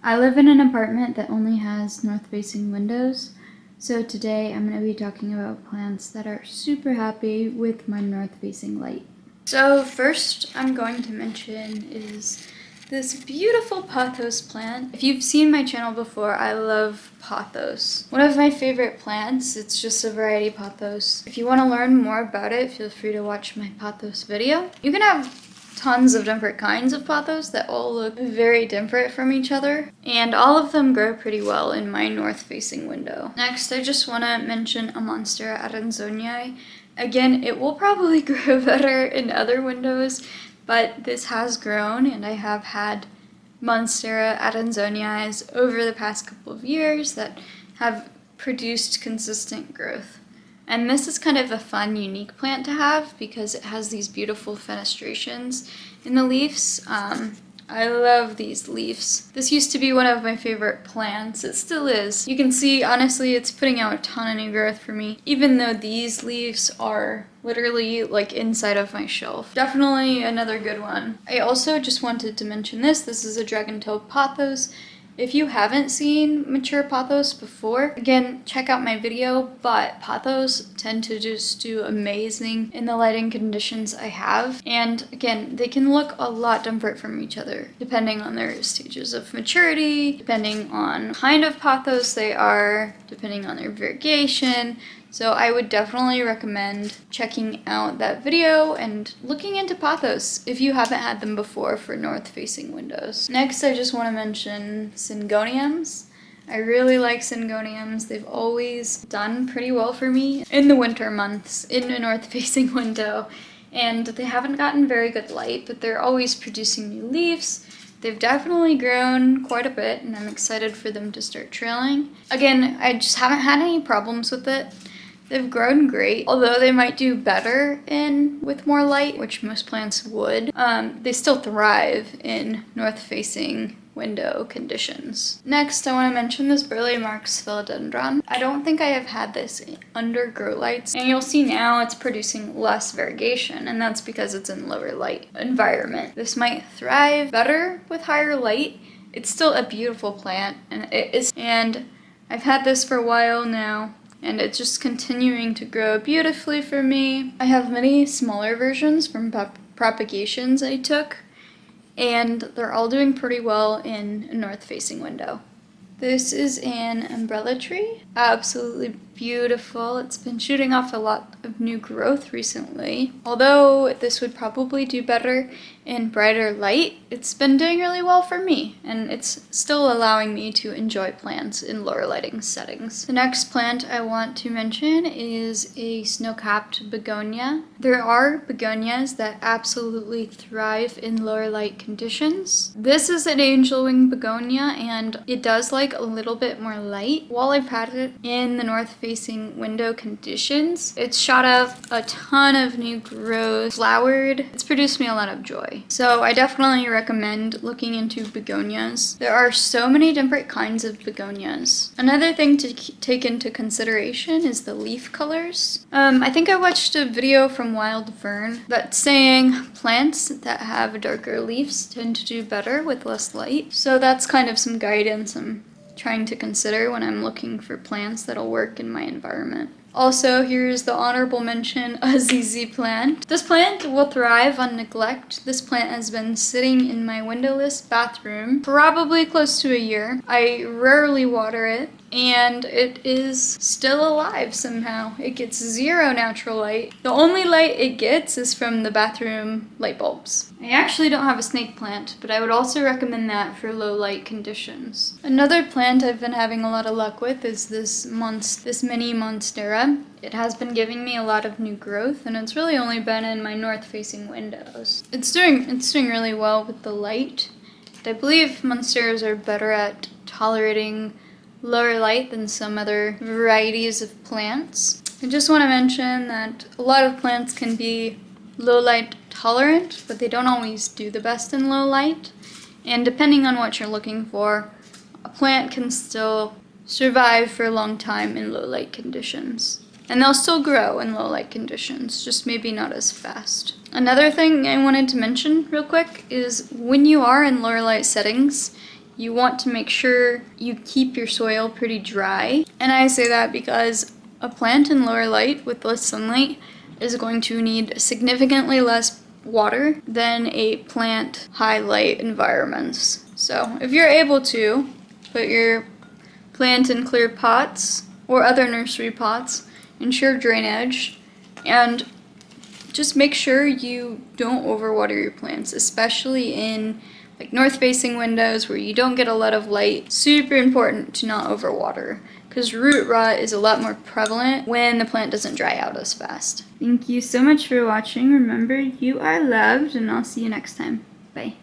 I live in an apartment that only has north-facing windows, so today I'm going to be talking about plants that are super happy with my north-facing light. So first I'm going to mention is this beautiful pothos plant. If you've seen my channel before, I love pothos. One of my favorite plants, it's just a variety pothos. If you want to learn more about it, feel free to watch my pothos video. You can have tons of different kinds of pothos that all look very different from each other, and all of them grow pretty well in my north-facing window. Next, I just want to mention a Monstera adansonii. Again, it will probably grow better in other windows, but this has grown, and I have had Monstera adansonii over the past couple of years that have produced consistent growth. And this is kind of a fun, unique plant to have because it has these beautiful fenestrations in the leaves. I love these leaves. This used to be one of my favorite plants. It still is. You can see, honestly, it's putting out a ton of new growth for me, even though these leaves are literally like inside of my shelf. Definitely another good one. I also just wanted to mention this. This is a dragon-tailed pothos. If you haven't seen mature pothos before, again, check out my video, but pothos tend to just do amazing in the lighting conditions I have. And again, they can look a lot different from each other, depending on their stages of maturity, depending on kind of pothos they are, depending on their variegation. So I would definitely recommend checking out that video and looking into pothos if you haven't had them before for north-facing windows. Next, I just want to mention syngoniums. I really like syngoniums. They've always done pretty well for me in the winter months in a north-facing window. And they haven't gotten very good light, but they're always producing new leaves. They've definitely grown quite a bit, and I'm excited for them to start trailing. Again, I just haven't had any problems with it. They've grown great, although they might do better with more light, which most plants would. They still thrive in north-facing window conditions. Next, I want to mention this Burle Marx philodendron. I don't think I have had this under grow lights, and you'll see now it's producing less variegation, and that's because it's in lower light environment. This might thrive better with higher light. It's still a beautiful plant, and I've had this for a while now, and it's just continuing to grow beautifully for me. I have many smaller versions from propagations I took, and they're all doing pretty well in a north-facing window. This is an umbrella tree. Absolutely beautiful. It's been shooting off a lot of new growth recently. Although this would probably do better in brighter light, it's been doing really well for me, and it's still allowing me to enjoy plants in lower lighting settings. The next plant I want to mention is a snow-capped begonia. There are begonias that absolutely thrive in lower light conditions. This is an angel wing begonia, and it does like a little bit more light. While I've had it in the north-facing window conditions, it's shot up a ton of new growth, flowered. It's produced me a lot of joy. So I definitely recommend looking into begonias. There are so many different kinds of begonias. Another thing to take into consideration is the leaf colors. I think I watched a video from Wild Fern that's saying plants that have darker leaves tend to do better with less light. So that's kind of some guidance I'm trying to consider when I'm looking for plants that'll work in my environment. Also, here's the honorable mention, a ZZ plant. This plant will thrive on neglect. This plant has been sitting in my windowless bathroom probably close to a year. I rarely water it, and it is still alive somehow. It gets zero natural light. The only light it gets is from the bathroom light bulbs. I actually don't have a snake plant, but I would also recommend that for low light conditions. Another plant I've been having a lot of luck with is this mini Monstera. It has been giving me a lot of new growth, and it's really only been in my north-facing windows. It's doing really well with the light. I believe Monsteras are better at tolerating lower light than some other varieties of plants. I just want to mention that a lot of plants can be low light tolerant, but they don't always do the best in low light. And depending on what you're looking for, a plant can still survive for a long time in low light conditions. And they'll still grow in low light conditions, just maybe not as fast. Another thing I wanted to mention real quick is when you are in lower light settings, you want to make sure you keep your soil pretty dry. And I say that because a plant in lower light with less sunlight is going to need significantly less water than a plant high light environments. So if you're able to, put your plant in clear pots or other nursery pots, ensure drainage, and just make sure you don't overwater your plants, especially in like north-facing windows where you don't get a lot of light. Super important to not overwater, because root rot is a lot more prevalent when the plant doesn't dry out as fast. Thank you so much for watching. Remember, you are loved, and I'll see you next time. Bye.